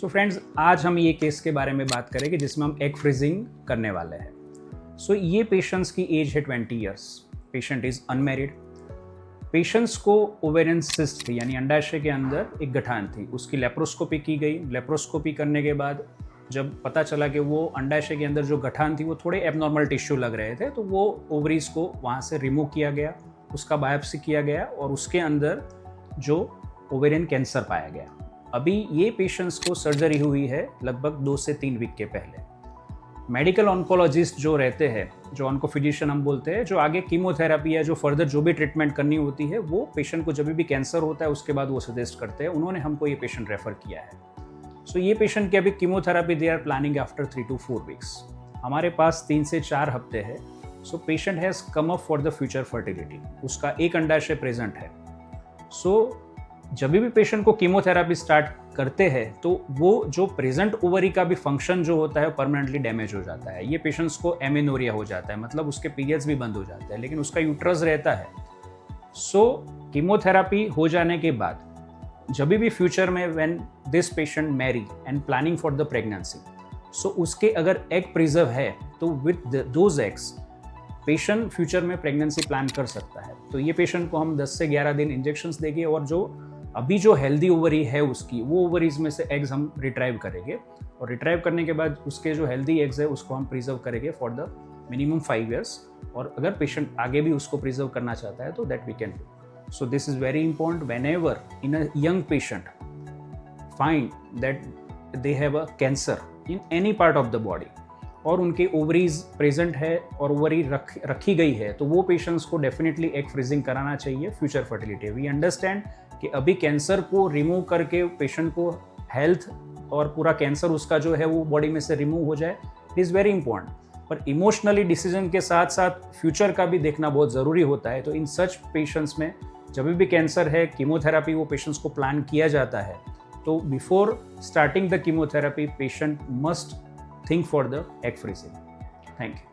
So friends, आज हम ये केस के बारे में बात करेंगे जिसमें हम एग फ्रीजिंग करने वाले हैं। सो ये पेशेंट्स की एज है 20 years. Patient is unmarried. Patients को ओवेरियन सिस्ट थी, यानी अंडाशय के अंदर एक गठान थी। उसकी लेप्रोस्कोपी की गई। लेप्रोस्कोपी करने के बाद जब पता चला कि वो अंडाशय के अंदर जो गठान थी वो थोड़े एबनॉर्मल टिश्यू लग रहे थे, तो वो ओवरीज को वहाँ से रिमूव किया गया, उसका बायोप्सी किया गया और उसके अंदर जो ओवेरियन कैंसर पाया गया। अभी ये पेशेंट्स को सर्जरी हुई है लगभग 2 से 3 वीक के पहले। मेडिकल ऑन्कोलॉजिस्ट जो रहते हैं, जो ऑन्कोफिजिशियन हम बोलते हैं, जो आगे कीमोथेरेपी या जो फर्दर जो भी ट्रीटमेंट करनी होती है, वो पेशेंट को जब भी कैंसर होता है उसके बाद वो सजेस्ट करते हैं। उन्होंने हमको ये पेशेंट रेफर किया है। सो ये पेशेंट की अभी chemotherapy they are planning after 3 to 4 weeks. हमारे पास 3 से 4 हफ्ते है। So patient has come up for the future fertility. उसका एक अंडाशय प्रेजेंट है। सो जब भी पेशेंट को कीमोथेरेपी स्टार्ट करते हैं तो वो जो प्रेजेंट ओवरी का भी फंक्शन जो होता है परमानेंटली डैमेज हो जाता है। ये पेशेंट्स को एमेनोरिया हो जाता है, मतलब उसके पीरियड्स भी बंद हो जाते हैं, लेकिन उसका यूट्रस रहता है। सो कीमोथेरेपी हो जाने के बाद जब भी फ्यूचर में when this patient marry and planning for the pregnancy, so उसके अगर एग प्रिजर्व है तो with those eggs patient future में प्रेगनेंसी प्लान कर सकता है। तो ये पेशेंट को हम 10 से 11 दिन इंजेक्शंस देंगे और जो अभी जो हेल्दी ओवरी है उसकी, वो ओवरीज में से एग्स हम रिट्राइव करेंगे और रिट्राइव करने के बाद उसके जो हेल्दी एग्स है उसको हम प्रिजर्व करेंगे फॉर द मिनिमम 5 years। और अगर पेशेंट आगे भी उसको प्रिजर्व करना चाहता है तो that we can do. So this is very important whenever in a young patient find that they have a cancer in any part of the body और उनके ओवरीज प्रेजेंट है और ओवरी रखी गई है, तो वो पेशेंट्स को डेफिनेटली एग फ्रीजिंग कराना चाहिए फ्यूचर फर्टिलिटी। वी अंडरस्टैंड कि अभी कैंसर को रिमूव करके पेशेंट को हेल्थ और पूरा कैंसर उसका जो है वो बॉडी में से रिमूव हो जाए, इट इज़ वेरी इंपॉर्टेंट। पर इमोशनली डिसीजन के साथ साथ फ्यूचर का भी देखना बहुत ज़रूरी होता है। तो इन सच पेशेंट्स में जब भी कैंसर है, कीमोथेरेपी वो पेशेंट्स को प्लान किया जाता है, तो before starting the chemotherapy patient must think for the egg freezing. Thank you.